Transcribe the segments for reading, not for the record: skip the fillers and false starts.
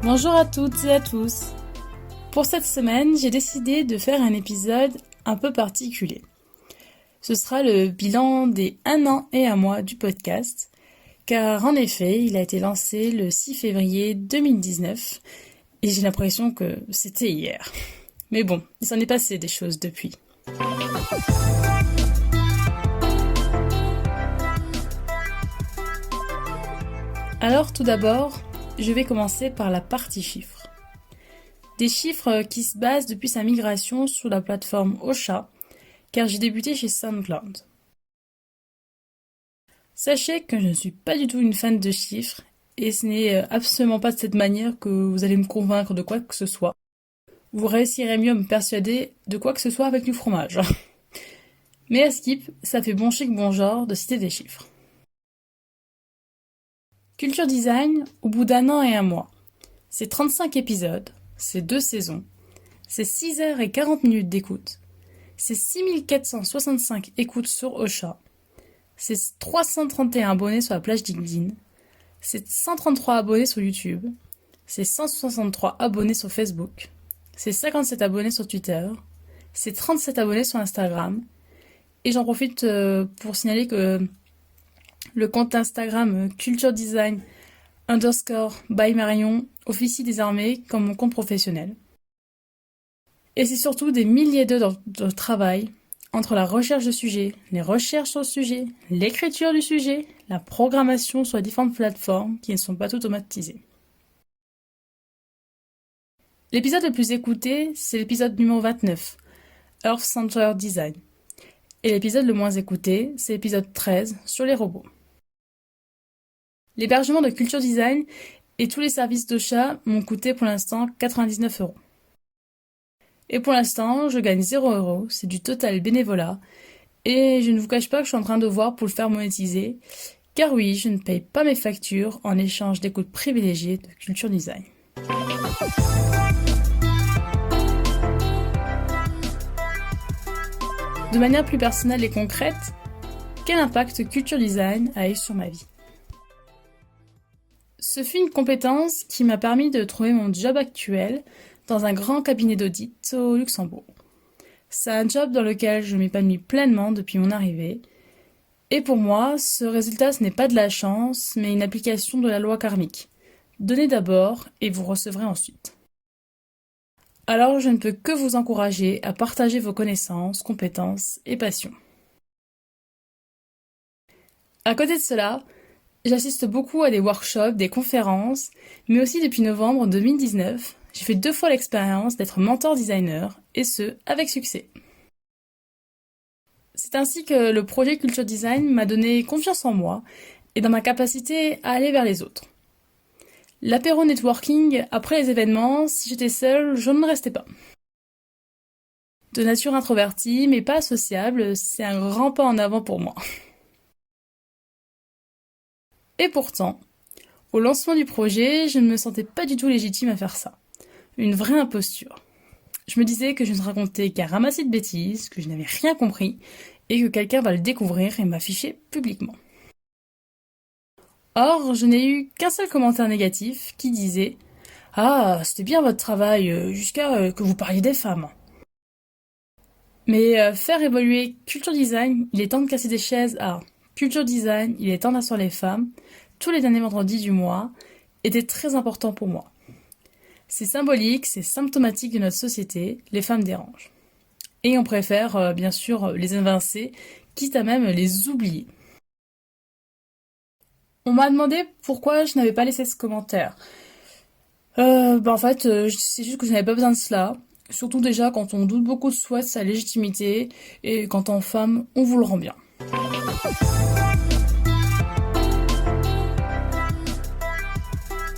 Bonjour à toutes et à tous. Pour cette semaine, j'ai décidé de faire un épisode un peu particulier. Ce sera le bilan des 1 an et 1 mois du podcast, car en effet, il a été lancé le 6 février 2019 et j'ai l'impression que c'était hier. Mais bon, il s'en est passé des choses depuis. Alors tout d'abord, je vais commencer par la partie chiffres. Des chiffres qui se basent depuis sa migration sur la plateforme Ocha, car j'ai débuté chez SoundCloud. Sachez que je ne suis pas du tout une fan de chiffres, et ce n'est absolument pas de cette manière que vous allez me convaincre de quoi que ce soit. Vous réussirez mieux à me persuader de quoi que ce soit avec du fromage. Mais à Skip, ça fait bon chic bon genre de citer des chiffres. Culture Design, au bout d'1 an et 1 mois. C'est 35 épisodes, c'est 2 saisons, c'est 6h40 d'écoute, c'est 6465 écoutes sur Ocha, c'est 331 abonnés sur la page LinkedIn, c'est 133 abonnés sur YouTube, c'est 163 abonnés sur Facebook, c'est 57 abonnés sur Twitter, c'est 37 abonnés sur Instagram, et j'en profite pour signaler que le compte Instagram Culture Design _by Marion officie désormais comme mon compte professionnel. Et c'est surtout des milliers d'heures de travail entre la recherche de sujets, les recherches sur le sujet, l'écriture du sujet, la programmation sur les différentes plateformes qui ne sont pas toutes automatisées. L'épisode le plus écouté, c'est l'épisode numéro 29, Earth Centered Design. Et l'épisode le moins écouté, c'est l'épisode 13, sur les robots. L'hébergement de Culture Design et tous les services d'Ocha m'ont coûté pour l'instant 99 €. Et pour l'instant, je gagne 0 €, c'est du total bénévolat, et je ne vous cache pas que je suis en train de voir pour le faire monétiser, car oui, je ne paye pas mes factures en échange d'écoute privilégiée de Culture Design. De manière plus personnelle et concrète, quel impact Culture Design a eu sur ma vie ? Ce fut une compétence qui m'a permis de trouver mon job actuel dans un grand cabinet d'audit au Luxembourg. C'est un job dans lequel je m'épanouis pleinement depuis mon arrivée. Et pour moi, ce résultat, ce n'est pas de la chance, mais une application de la loi karmique. Donnez d'abord et vous recevrez ensuite. Alors je ne peux que vous encourager à partager vos connaissances, compétences et passions. À côté de cela, j'assiste beaucoup à des workshops, des conférences, mais aussi depuis novembre 2019, j'ai fait 2 fois l'expérience d'être mentor designer, et ce, avec succès. C'est ainsi que le projet Culture Design m'a donné confiance en moi et dans ma capacité à aller vers les autres. L'apéro networking, après les événements, si j'étais seule, je ne restais pas. De nature introvertie, mais pas sociable, c'est un grand pas en avant pour moi. Et pourtant, au lancement du projet, je ne me sentais pas du tout légitime à faire ça. Une vraie imposture. Je me disais que je ne racontais qu'un ramassis de bêtises, que je n'avais rien compris, et que quelqu'un va le découvrir et m'afficher publiquement. Or, je n'ai eu qu'un seul commentaire négatif qui disait « Ah, c'était bien votre travail, jusqu'à que vous parliez des femmes. » Mais faire évoluer Culture Design, il est temps de casser des chaises à Culture Design, il est temps d'asseoir les femmes, tous les derniers vendredis du mois, était très important pour moi. C'est symbolique, c'est symptomatique de notre société, les femmes dérangent. Et on préfère, bien sûr, les évincer, quitte à même les oublier. On m'a demandé pourquoi je n'avais pas laissé ce commentaire. En fait, c'est juste que je n'avais pas besoin de cela. Surtout déjà quand on doute beaucoup de soi, de sa légitimité, et quand en femme, on vous le rend bien.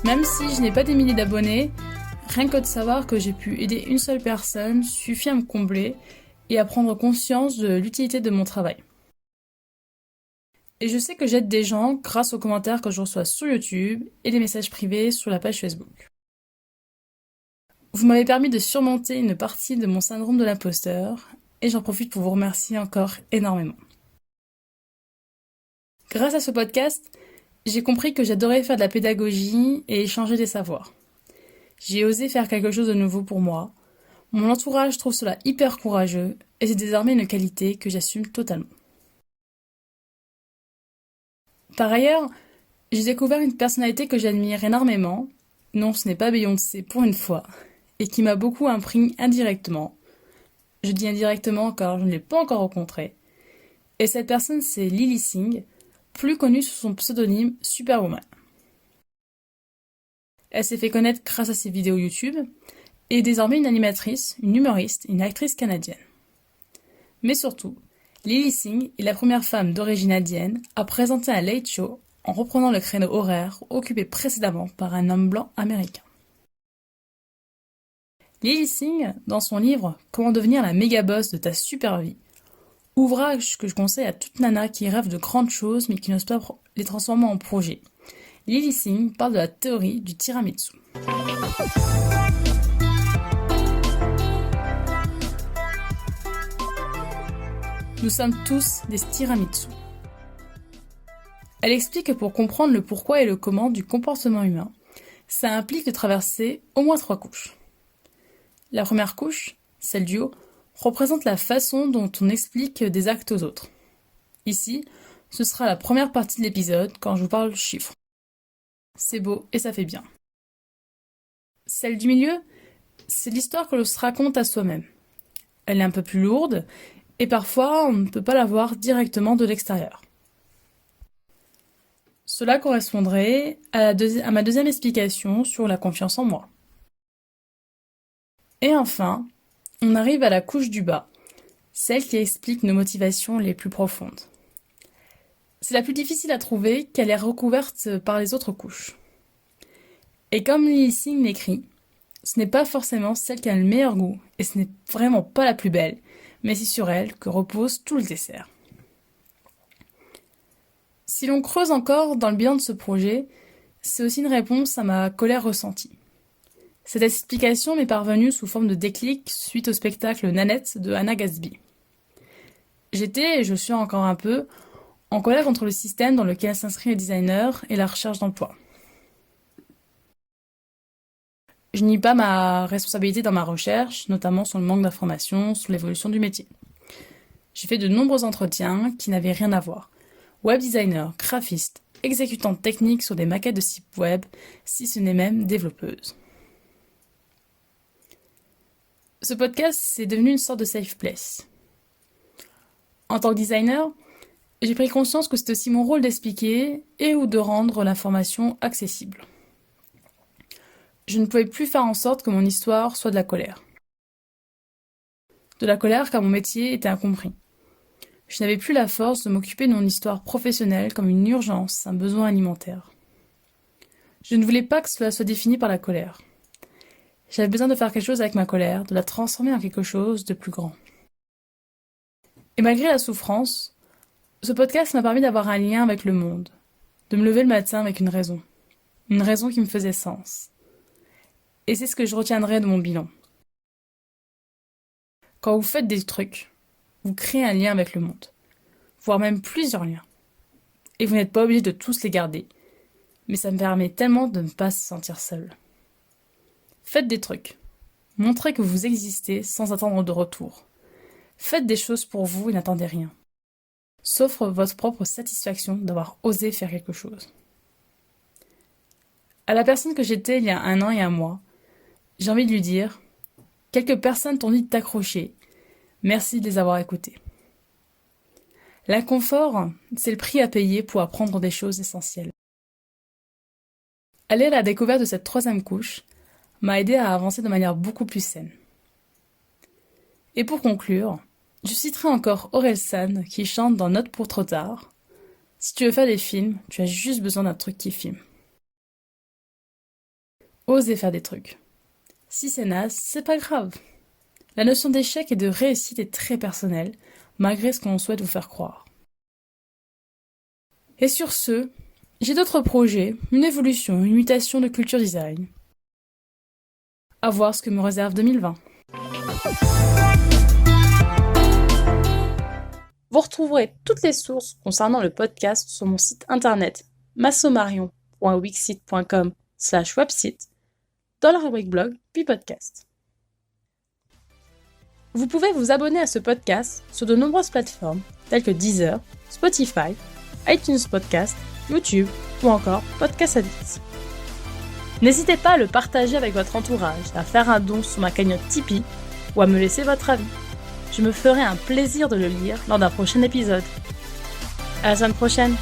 Même si je n'ai pas des milliers d'abonnés, rien que de savoir que j'ai pu aider une seule personne suffit à me combler et à prendre conscience de l'utilité de mon travail. Et je sais que j'aide des gens grâce aux commentaires que je reçois sur YouTube et les messages privés sur la page Facebook. Vous m'avez permis de surmonter une partie de mon syndrome de l'imposteur et j'en profite pour vous remercier encore énormément. Grâce à ce podcast, j'ai compris que j'adorais faire de la pédagogie et échanger des savoirs. J'ai osé faire quelque chose de nouveau pour moi. Mon entourage trouve cela hyper courageux et c'est désormais une qualité que j'assume totalement. Par ailleurs, j'ai découvert une personnalité que j'admire énormément. Non, ce n'est pas Beyoncé pour une fois, et qui m'a beaucoup imprégné indirectement. Je dis indirectement car je ne l'ai pas encore rencontrée. Et cette personne, c'est Lilly Singh, plus connue sous son pseudonyme Superwoman. Elle s'est fait connaître grâce à ses vidéos YouTube et est désormais une animatrice, une humoriste, une actrice canadienne. Mais surtout, Lilly Singh est la première femme d'origine indienne à présenter un late show en reprenant le créneau horaire occupé précédemment par un homme blanc américain. Lilly Singh, dans son livre Comment devenir la méga boss de ta super vie, ouvrage que je conseille à toute nana qui rêve de grandes choses mais qui n'ose pas les transformer en projet, Lilly Singh parle de la théorie du tiramisu. Nous sommes tous des tiramisu. Elle explique que pour comprendre le pourquoi et le comment du comportement humain, ça implique de traverser au moins 3 couches. La première couche, celle du haut, représente la façon dont on explique des actes aux autres. Ici, ce sera la première partie de l'épisode quand je vous parle chiffres. C'est beau et ça fait bien. Celle du milieu, c'est l'histoire que l'on se raconte à soi-même. Elle est un peu plus lourde et parfois on ne peut pas la voir directement de l'extérieur. Cela correspondrait à ma deuxième explication sur la confiance en moi. Et enfin, on arrive à la couche du bas, celle qui explique nos motivations les plus profondes. C'est la plus difficile à trouver qu'elle est recouverte par les autres couches. Et comme Lilly Singh l'écrit, ce n'est pas forcément celle qui a le meilleur goût, et ce n'est vraiment pas la plus belle, mais c'est sur elle que repose tout le dessert. Si l'on creuse encore dans le bilan de ce projet, c'est aussi une réponse à ma colère ressentie. Cette explication m'est parvenue sous forme de déclic suite au spectacle Nanette de Hannah Gadsby. J'étais, et je suis encore un peu, en colère contre le système dans lequel s'inscrit le designer et la recherche d'emploi. Je nie pas ma responsabilité dans ma recherche, notamment sur le manque d'informations sur l'évolution du métier. J'ai fait de nombreux entretiens qui n'avaient rien à voir. Web designer, graphiste, exécutante technique sur des maquettes de sites web, si ce n'est même développeuse. Ce podcast, c'est devenu une sorte de safe place. En tant que designer, j'ai pris conscience que c'est aussi mon rôle d'expliquer et ou de rendre l'information accessible. Je ne pouvais plus faire en sorte que mon histoire soit de la colère. De la colère car mon métier était incompris. Je n'avais plus la force de m'occuper de mon histoire professionnelle comme une urgence, un besoin alimentaire. Je ne voulais pas que cela soit défini par la colère. J'avais besoin de faire quelque chose avec ma colère, de la transformer en quelque chose de plus grand. Et malgré la souffrance, ce podcast m'a permis d'avoir un lien avec le monde, de me lever le matin avec une raison qui me faisait sens. Et c'est ce que je retiendrai de mon bilan. Quand vous faites des trucs, vous créez un lien avec le monde, voire même plusieurs liens. Et vous n'êtes pas obligé de tous les garder, mais ça me permet tellement de ne pas se sentir seul. Faites des trucs, montrez que vous existez sans attendre de retour. Faites des choses pour vous et n'attendez rien. Sauf votre propre satisfaction d'avoir osé faire quelque chose. À la personne que j'étais il y a 1 an et 1 mois, j'ai envie de lui dire « Quelques personnes t'ont dit de t'accrocher. Merci de les avoir écoutées. » L'inconfort, c'est le prix à payer pour apprendre des choses essentielles. Aller à la découverte de cette 3e couche m'a aidé à avancer de manière beaucoup plus saine. Et pour conclure, je citerai encore Orelsan qui chante dans Note pour trop tard. Si tu veux faire des films, tu as juste besoin d'un truc qui filme. Osez faire des trucs. Si c'est naze, c'est pas grave. La notion d'échec et de réussite est très personnelle, malgré ce qu'on souhaite vous faire croire. Et sur ce, j'ai d'autres projets, une évolution, une mutation de culture design. À voir ce que me réserve 2020. Vous retrouverez toutes les sources concernant le podcast sur mon site internet massomarion.wixsite.com/website, dans la rubrique blog puis podcast. Vous pouvez vous abonner à ce podcast sur de nombreuses plateformes telles que Deezer, Spotify, iTunes Podcast, YouTube ou encore Podcast Addict. N'hésitez pas à le partager avec votre entourage, à faire un don sur ma cagnotte Tipeee ou à me laisser votre avis. Je me ferai un plaisir de le lire lors d'un prochain épisode. À la semaine prochaine!